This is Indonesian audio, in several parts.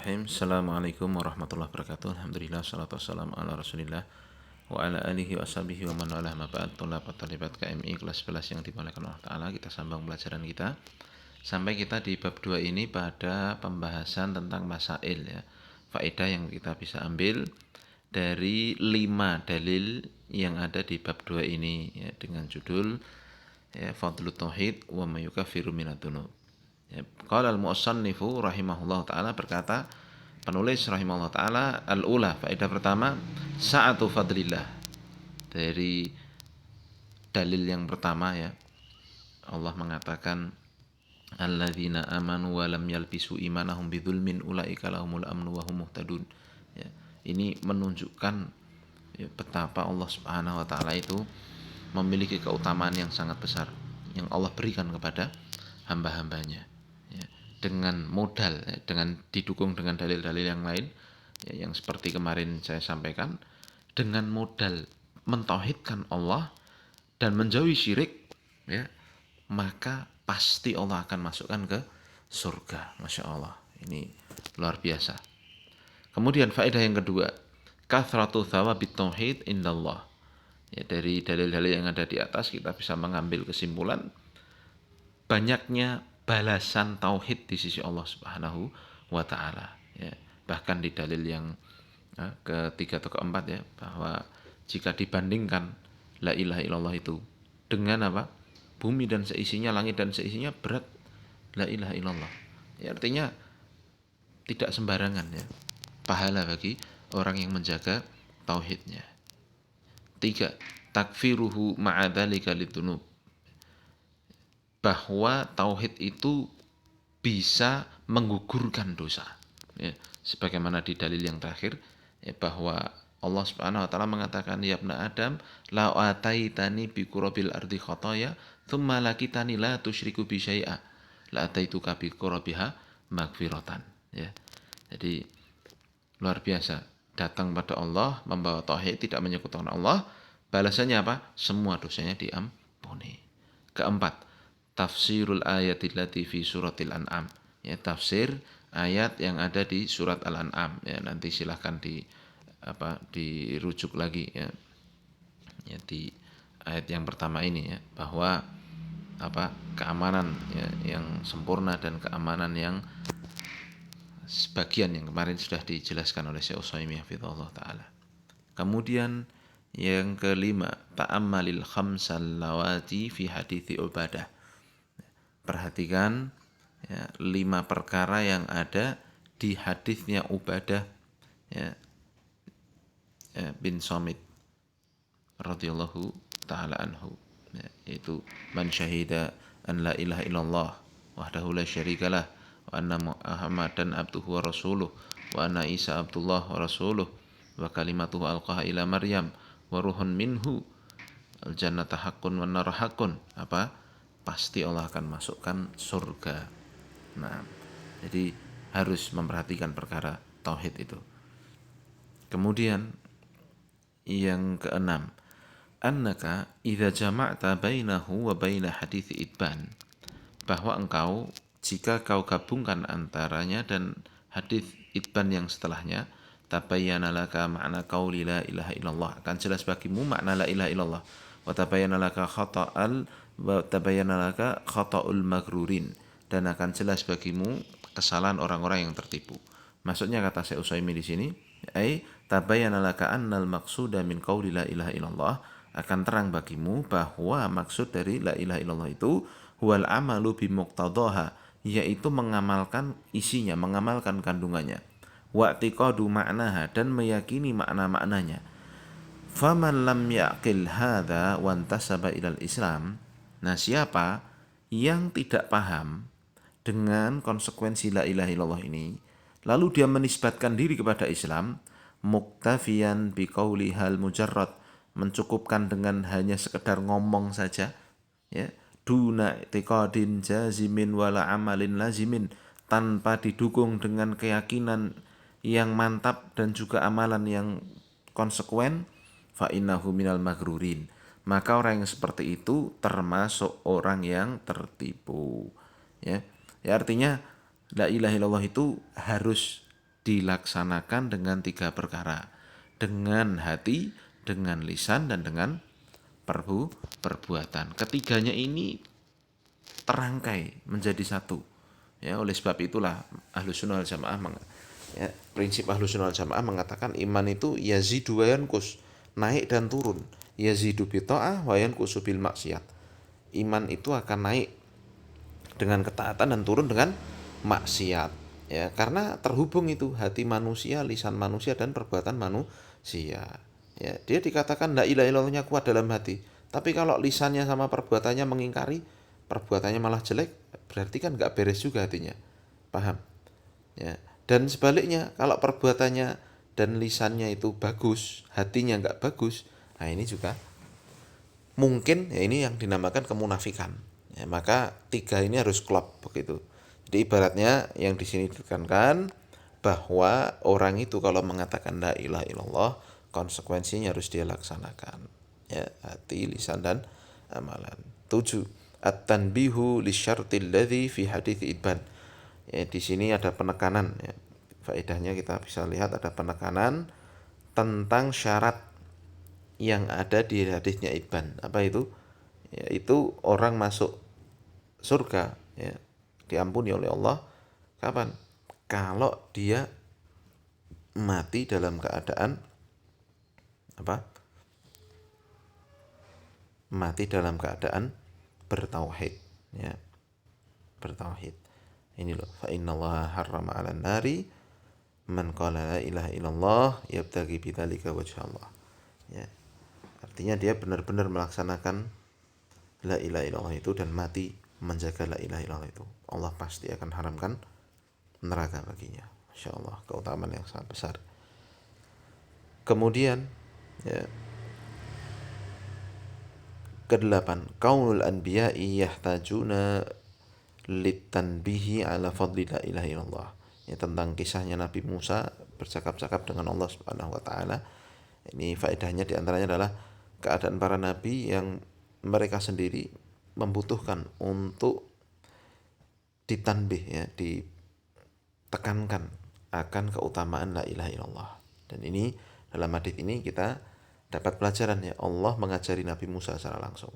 Bismillahirrahmanirrahim. Assalamualaikum warahmatullahi wabarakatuh. Alhamdulillah, salatu wassalamu ala rasulillah wa ala alihi wa sahbihi wa man walah ma ba'd. Thulabat talibat KMI kelas 11 yang dimuliakan Allah Ta'ala. Kita sambung pelajaran kita. Sampai kita di bab 2 ini pada pembahasan tentang masail ya. Faedah yang kita bisa ambil dari 5 dalil yang ada di bab 2 ini ya, dengan judul ya, Fadlut Tauhid wa ma yukaffiru minadz dzunub. Ya, qala al-mu'sannifu rahimahullah ta'ala, berkata penulis rahimahullah ta'ala, al-ula, faedah pertama, sa'atu fadlillah. Dari dalil yang pertama ya, Allah mengatakan alladzina amanu wa lam yalbisu imanahum bidzulmin ulaika lahumul amnu wa hum muhtadun. Ya, ini menunjukkan ya, betapa Allah Subhanahu wa taala itu memiliki keutamaan yang sangat besar yang Allah berikan kepada hamba-hambanya. Ya, dengan modal, ya, dengan didukung dengan dalil-dalil yang lain, ya, yang seperti kemarin saya sampaikan, dengan modal mentauhidkan Allah dan menjauhi syirik, ya, maka pasti Allah akan masukkan ke surga. Masya Allah, ini luar biasa. Kemudian faedah yang kedua, kathratu thawabit tauhid indallah. Ya, dari dalil-dalil yang ada di atas kita bisa mengambil kesimpulan banyaknya balasan tauhid di sisi Allah Subhanahu wa taala ya. Bahkan di dalil yang ketiga atau keempat ya, bahwa jika dibandingkan la ilaha illallah itu dengan apa? Bumi dan seisinya, langit dan seisinya, berat la ilaha illallah. Ya, artinya tidak sembarangan ya pahala bagi orang yang menjaga tauhidnya. 3. Takfiruhu ma'adzalika lidzunub. Bahwa tauhid itu bisa menggugurkan dosa. Ya, sebagaimana di dalil yang terakhir ya, bahwa Allah Subhanahu wa taala mengatakan, ya ibna Adam, la ataitani bi qurabil ardi khataya, tsumma lakitani la tusyriku bi syai'a, la ataituka bi qurabiha magfiratan. Ya. Jadi luar biasa, datang pada Allah membawa tauhid, tidak menyekutukan Allah, balasannya apa? Semua dosanya diampuni. Keempat, tafsirul ayatillati fi suratil an'am. Ya, tafsir ayat yang ada di surat Al-An'am. Ya, nanti silahkan dirujuk lagi ya. Ya, di ayat yang pertama ini ya, bahwa keamanan ya, yang sempurna dan keamanan yang sebagian yang kemarin sudah dijelaskan oleh Syekh Utsaimin hafizahullah taala. Kemudian yang kelima, ta'ammalil khamsal lawati fi hadithi ubadah. Perhatikan ya, 5 perkara yang ada di hadisnya Ubadah ya, bin Samit radhiyallahu taala anhu ya, yaitu man syahida an la ilaha illallah wahdahu la syarikalah wa anna muhammadan abduhu wa rasuluh wa anna isa abdullah wa rasuluh wa kalimatuhu alqaha ila maryam wa ruhun minhu al jannata haqqun wan nar haqqun, pasti Allah akan masukkan surga. Nah, jadi harus memperhatikan perkara tauhid itu. Kemudian yang keenam, annaka idza jama'ta bainahu wa baina hadits itban, bahwa engkau jika kau gabungkan antaranya dan hadis itban yang setelahnya, tabayyana laka makna qauli la ilaha illallah, akan jelas bagimu makna la ilaha illallah, wa tabayyana laka khata'ul maghrurin, dan akan jelas bagimu kesalahan orang-orang yang tertipu. Maksudnya kata Syekh Utsaimin di sini, tabayyana laka annal maqsuda min qauli la ilaha illallah, akan terang bagimu bahwa maksud dari la ilaha illallah itu huwal amalu bi muqtadaha, yaitu mengamalkan isinya, mengamalkan kandungannya, wa i'tiqadu ma'naha, dan meyakini makna-maknanya. Faman lam yaqil hadza wa intasaba ilal Islam. Nah, siapa yang tidak paham dengan konsekuensi la ilaha illallah ini, lalu dia menisbatkan diri kepada Islam, muktafiyan biqaulihal mujarrad, mencukupkan dengan hanya sekedar ngomong saja, ya, duna i'tiqadin jazimin wala amalin lazimin, tanpa didukung dengan keyakinan yang mantap dan juga amalan yang konsekuen, fa innahu minal maghrurin, maka orang yang seperti itu termasuk orang yang tertipu. Ya, artinya la ilaha illallah itu harus dilaksanakan dengan 3 perkara. Dengan hati, dengan lisan, dan dengan perbuatan. Ketiganya ini terangkai menjadi satu. Ya, oleh sebab itulah Ahlussunnah wal Jamaah prinsip Ahlussunnah wal Jamaah mengatakan iman itu yazidu wa yanqus, naik dan turun. Yazidu bi ta'ah wa yanqusu bil maksiat. Iman itu akan naik dengan ketaatan dan turun dengan maksiat. Ya, karena terhubung itu hati manusia, lisan manusia, dan perbuatan manusia. Ya, dia dikatakan la ilaha illallahnya kuat dalam hati. Tapi kalau lisannya sama perbuatannya mengingkari, perbuatannya malah jelek, berarti kan nggak beres juga hatinya. Paham? Ya. Dan sebaliknya, kalau perbuatannya dan lisannya itu bagus, hatinya nggak bagus, nah ini juga mungkin ya ini yang dinamakan kemunafikan. Ya, maka 3 ini harus klop begitu. Jadi ibaratnya yang di sini ditekankan bahwa orang itu kalau mengatakan la ilaha illallah, konsekuensinya harus dia laksanakan. Ya, hati, lisan, dan amalan. 7. At-tanbihu lisyartil ladzi fi hadits Ibn. Ya, di sini ada penekanan ya. Faedahnya kita bisa lihat ada penekanan tentang syarat yang ada di hadisnya Ibn. Apa itu? Yaitu orang masuk surga ya, diampuni oleh Allah kapan? Kalau dia mati dalam keadaan apa? Mati dalam keadaan bertauhid ya. Bertauhid. Ini loh, fa innallaha harrama 'alan nari man qala la ilaha illallah yabtaghi bidzalika wajhallah. Ya. Artinya dia benar-benar melaksanakan la ilaha illallah itu dan mati menjaga la ilaha illallah itu. Allah pasti akan haramkan neraka baginya. Masya Allah, keutamaan yang sangat besar. Kemudian ya, ke-8, kaunul anbiya'i yahtajuna litanbihi ala fadli la ilaha illallah. Ya, tentang kisahnya Nabi Musa bercakap-cakap dengan Allah Subhanahu wa taala. Ini faedahnya diantaranya adalah keadaan para nabi yang mereka sendiri membutuhkan untuk ditanbih ya, ditekankan akan keutamaan la ilaha illallah. Dan ini dalam hadis ini kita dapat pelajaran ya, Allah mengajari Nabi Musa secara langsung.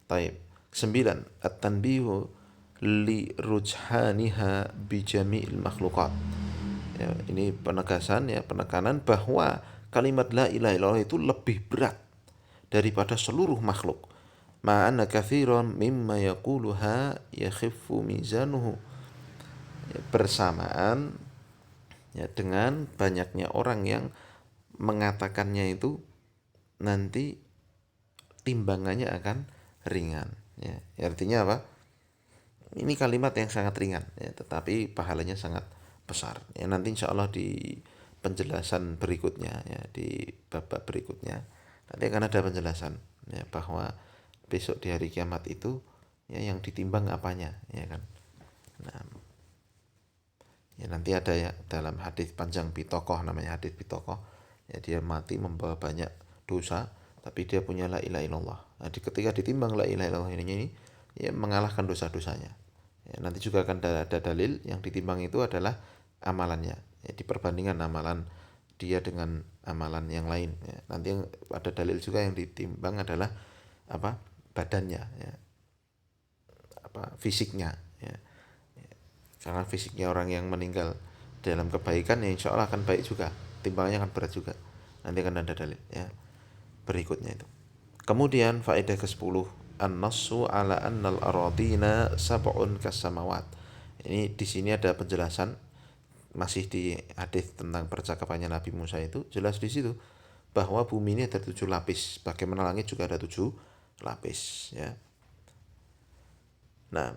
Taib. 9. At-tanbihu li rujhaniha bi jami'il makhluqat. Ya, ini penegasan ya, penekanan bahwa kalimat la ilaha illallah itu lebih berat daripada seluruh makhluk. Ma'anna katsiran mimma yaquluha yakhiffu mizanuhu. Ya, bersamaan ya dengan banyaknya orang yang mengatakannya itu nanti timbangannya akan ringan ya. Artinya apa? Ini kalimat yang sangat ringan ya, tetapi pahalanya sangat besar ya. Nanti insya Allah di penjelasan berikutnya ya, di bab berikutnya nanti akan ada penjelasan ya, bahwa besok di hari kiamat itu ya yang ditimbang apanya ya kan. Nah, ya nanti ada ya dalam hadis panjang Bitokoh, namanya hadis Bitokoh ya, dia mati membawa banyak dosa tapi dia punya la ilaha illallah. Nah, ketika ditimbang la ilaha illallah ini ya mengalahkan dosa-dosanya ya, nanti juga akan ada dalil yang ditimbang itu adalah amalannya ya, diperbandingkan amalan dia dengan amalan yang lain ya. Nanti yang ada dalil juga yang ditimbang adalah apa, badannya ya, apa fisiknya ya. Karena fisiknya orang yang meninggal dalam kebaikan ya insya Allah akan baik juga, timbangannya akan berat juga. Nanti akan ada dalil ya berikutnya itu. Kemudian faedah ke-10, an-nassu ala annal aradina sab'un kasamawat. Ini di sini ada penjelasan masih di hadis tentang percakapannya Nabi Musa itu, jelas di situ bahwa bumi ini ada 7 lapis, bagaimana langit juga ada 7 lapis ya. Nah,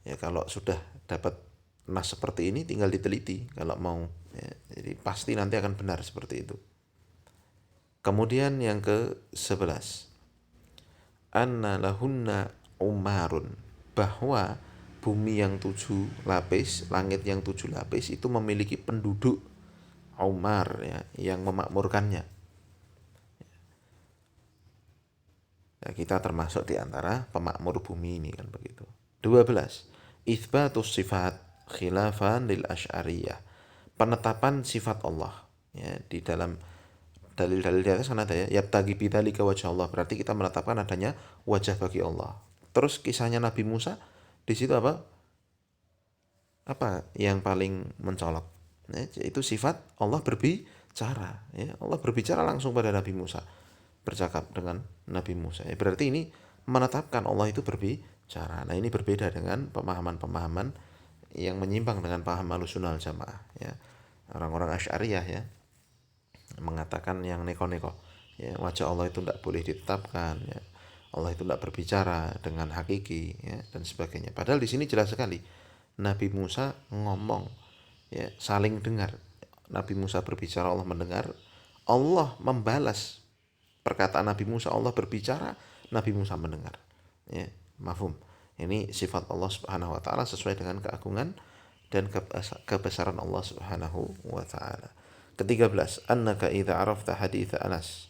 ya kalau sudah dapat nas seperti ini tinggal diteliti kalau mau ya, jadi pasti nanti akan benar seperti itu. Kemudian yang ke-11, anna lahunna umarun, bahwa bumi yang 7 lapis, langit yang 7 lapis itu memiliki penduduk umar ya, yang memakmurkannya. Ya, kita termasuk di antara pemakmur bumi ini kan begitu. 12. Itsbatus sifat khilafan lil asy'ariyah, penetapan sifat Allah. Ya, di dalam dalil-dalil di atas kan ada ya, yabtagi bidzalika wajah Allah. Berarti kita menetapkan adanya wajah bagi Allah. Terus kisahnya Nabi Musa di situ apa? Apa yang paling mencolok? Ya, itu sifat Allah berbicara. Ya, Allah berbicara langsung pada Nabi Musa, bercakap dengan Nabi Musa. Ya, berarti ini menetapkan Allah itu berbicara. Nah, ini berbeda dengan pemahaman-pemahaman yang menyimpang dengan paham Ahlussunnah wal Jamaah. Ya, orang-orang Asy'ariyah ya mengatakan yang neko-neko. Ya, wajah Allah itu tidak boleh ditetapkan. Ya. Allah itu tidak berbicara dengan hakiki ya, dan sebagainya. Padahal di sini jelas sekali Nabi Musa ngomong, ya, saling dengar. Nabi Musa berbicara, Allah mendengar. Allah membalas perkataan Nabi Musa, Allah berbicara, Nabi Musa mendengar. Ya, mafhum. Ini sifat Allah Subhanahu wa taala sesuai dengan keagungan dan kebesaran Allah Subhanahu wa taala. Ke-13, annaka idza arafta hadits Anas.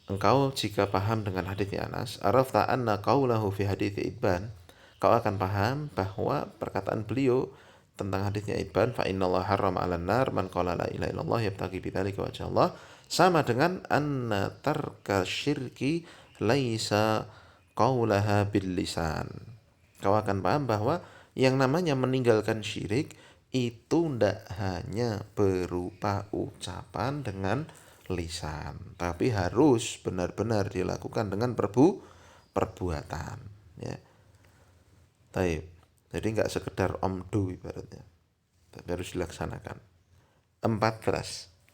Engkau jika paham dengan haditsnya Anas, arafta anna qaulahu fi hadits Ibban, kau akan paham bahwa perkataan beliau tentang haditsnya Ibban, fa innallaha harrama 'alan nar man qala la ilaha illallah yabtaghi bidzalika wajha Allah, sama dengan anna tarka syirki laisa qaulaha bil lisan. Kau akan paham bahwa yang namanya meninggalkan syirik itu tidak hanya berupa ucapan dengan lisan, tapi harus benar-benar dilakukan dengan perbuatan. Ya. Taib. Jadi nggak sekedar omdu ibaratnya, tapi harus dilaksanakan. 14.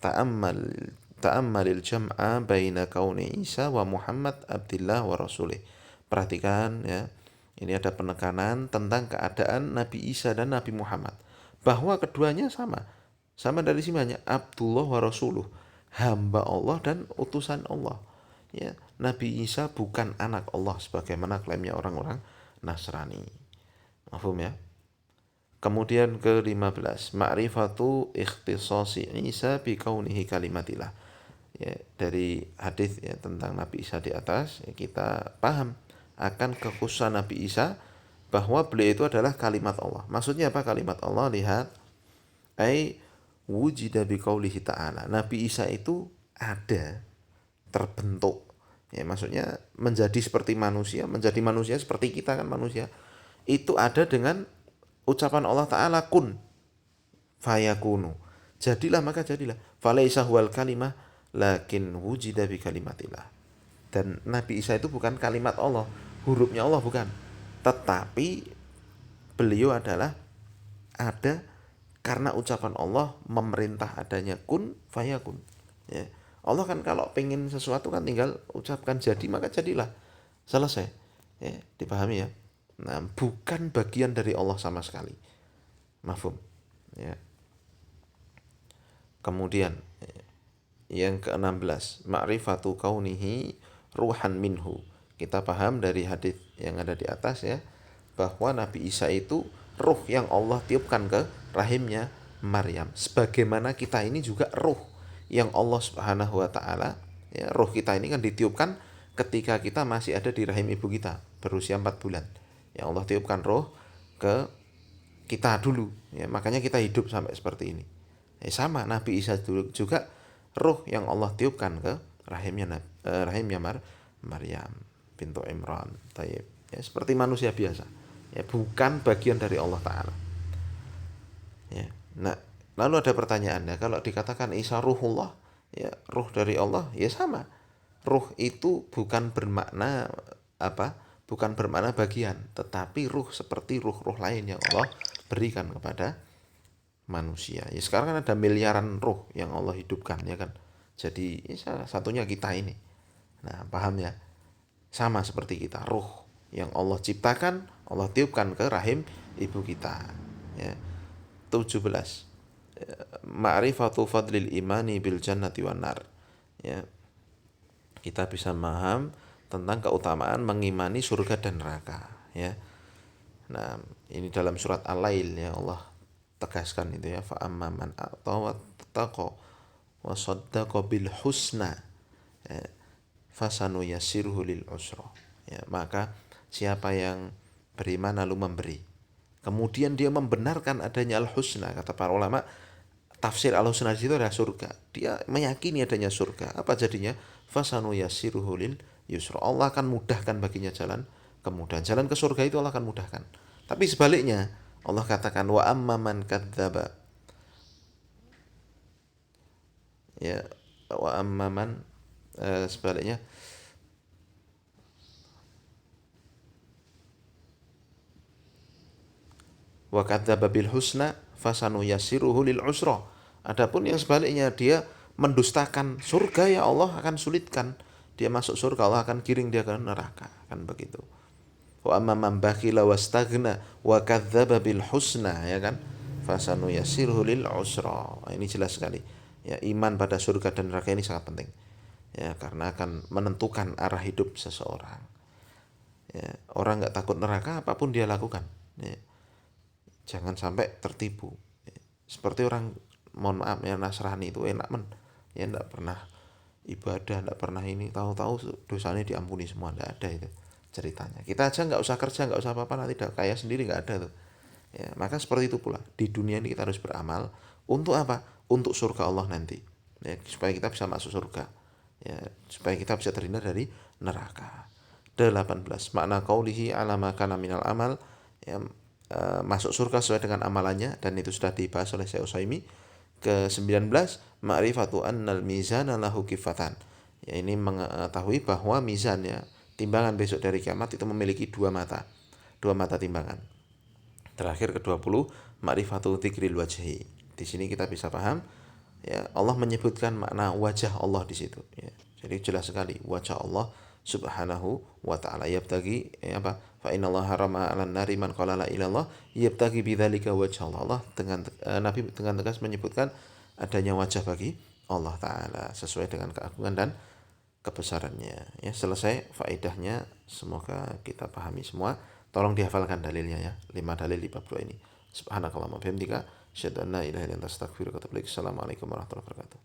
Ta'ammalil jam'a baina kauni Isa wa Muhammad Abdillah wa Rasulih. Perhatikan ya, ini ada penekanan tentang keadaan Nabi Isa dan Nabi Muhammad, bahwa keduanya sama. Sama dari sini Abdullah wa Rasuluh, hamba Allah dan utusan Allah. Ya, Nabi Isa bukan anak Allah sebagaimana klaimnya orang-orang Nasrani. Mahfum ya? Kemudian ke-15, ma'rifatu ikhtisasi Isa bi kaunihi kalimatillah. Ya, dari hadis ya tentang Nabi Isa di atas, ya, kita paham akan kekhususan Nabi Isa bahwa beliau itu adalah kalimat Allah. Maksudnya apa kalimat Allah? Lihat, ai wujida bi qaulihi ta'ala. Nabi Isa itu ada, terbentuk. Ya, maksudnya menjadi seperti manusia, menjadi manusia seperti kita kan manusia. Itu ada dengan ucapan Allah Ta'ala kun fayakunu, jadilah maka jadilah, falaisa huwal kalimah lakin wujida bi kalimatillah. Dan Nabi Isa itu bukan kalimat Allah, hurufnya Allah bukan, tetapi beliau adalah ada karena ucapan Allah memerintah adanya kun fayakun. Ya. Allah kan kalau pengen sesuatu kan tinggal ucapkan jadi maka jadilah, selesai. Ya, dipahami ya. Nah, bukan bagian dari Allah sama sekali. Mafhum. Ya. Kemudian yang ke-16, ma'rifatu kaunihi ruhan minhu. Kita paham dari hadis yang ada di atas ya, bahwa Nabi Isa itu ruh yang Allah tiupkan ke rahimnya Maryam. Sebagaimana kita ini juga ruh yang Allah Subhanahu wa taala, ya, ruh kita ini kan ditiupkan ketika kita masih ada di rahim ibu kita berusia 4 bulan. Yang Allah tiupkan roh ke kita dulu ya, makanya kita hidup sampai seperti ini. Sama Nabi Isa dulu juga roh yang Allah tiupkan ke rahimnya Maryam bintu Imran. Tayyib. Ya, seperti manusia biasa. Ya, bukan bagian dari Allah Ta'ala. Ya. Nah, lalu ada pertanyaannya, kalau dikatakan Isa ruhullah, ya ruh dari Allah, ya sama. Ruh itu bukan bermakna apa? Bukan bermakna bagian, tetapi ruh seperti ruh-ruh lain yang Allah berikan kepada manusia. Ya sekarang kan ada miliaran ruh yang Allah hidupkan ya kan. Jadi ya salah satunya kita ini. Nah, paham ya? Sama seperti kita, ruh yang Allah ciptakan, Allah tiupkan ke rahim ibu kita. Ya. 17. Ma'rifatu fadlil imani bil jannati wan nar. Ya. Kita bisa memaham tentang keutamaan mengimani surga dan neraka ya. Nah, ini dalam surat Al-Lail ya Allah tegaskan itu ya, fa amman a'ta wa taqa wa saddaqa bil husna ya, fasanu yasiruhu lil usra ya, maka siapa yang beriman lalu memberi kemudian dia membenarkan adanya al husna, kata para ulama tafsir Ahlussunnah di situ adalah surga. Dia meyakini adanya surga. Apa jadinya? Fasanu yassiruhu lil yusra. Allah akan mudahkan baginya jalan kemudahan. Jalan ke surga itu Allah akan mudahkan. Tapi sebaliknya, Allah katakan wa amman kadzdzaba, ya, wa amman, sebaliknya, wa kadzdzaba bil husna fasanu yassiruhu lil usra. Adapun yang sebaliknya, dia mendustakan surga, ya Allah akan sulitkan dia masuk surga, Allah akan giring dia ke neraka, kan begitu. Wa amma man bakhila wastaghna wa kadzdzaba bil husna, ya kan, fasanu yassiruhu lil usra. Ini jelas sekali, ya, iman pada surga dan neraka ini sangat penting, ya, karena akan menentukan arah hidup seseorang, ya. Orang nggak takut neraka, apapun dia lakukan, ya. Jangan sampai tertipu, ya. Seperti orang, mohon maaf ya, Nasrani itu enak ya, nggak pernah ibadah, nggak pernah ini, tahu-tahu dosanya diampuni semua. Nggak ada itu ceritanya. Kita aja nggak usah kerja, nggak usah apa-apa, nanti kaya sendiri, nggak ada tuh, ya. Maka seperti itu pula di dunia ini kita harus beramal untuk apa? Untuk surga Allah nanti, ya, supaya kita bisa masuk surga, ya, supaya kita bisa terhindar dari neraka. 18. Makna qaulihi ala ma kana minal amal, ya, masuk surga sesuai dengan amalannya, dan itu sudah dibahas oleh Syekh Utsaimin. Ke-19, ma'rifatu annal mizana lahu kifatan. Ya, ini mengetahui bahwa mizannya, timbangan besok dari kiamat itu memiliki dua mata timbangan. Terakhir ke-20, ma'rifatu dzikril wajhi. Di sini kita bisa paham, ya, Allah menyebutkan makna wajah Allah di situ, ya. Jadi jelas sekali wajah Allah subhanahu wa ta'ala. Yabtagi, apa? Fa innallaha harama 'alan nari man qala la ilallah yabtagi bidzalika wajh Allah. Allah dengan Nabi dengan tegas menyebutkan adanya wajah bagi Allah taala sesuai dengan keagungan dan kebesarannya, ya. Selesai faedahnya, semoga kita pahami semua. Tolong dihafalkan dalilnya, ya. 5 dalil di bab 2 ini. Subhanakallahumma bihamdika asyhadu an la ilaha illa anta astaghfiruka wa atubu ilaik. Assalamualaikum warahmatullahi wabarakatuh.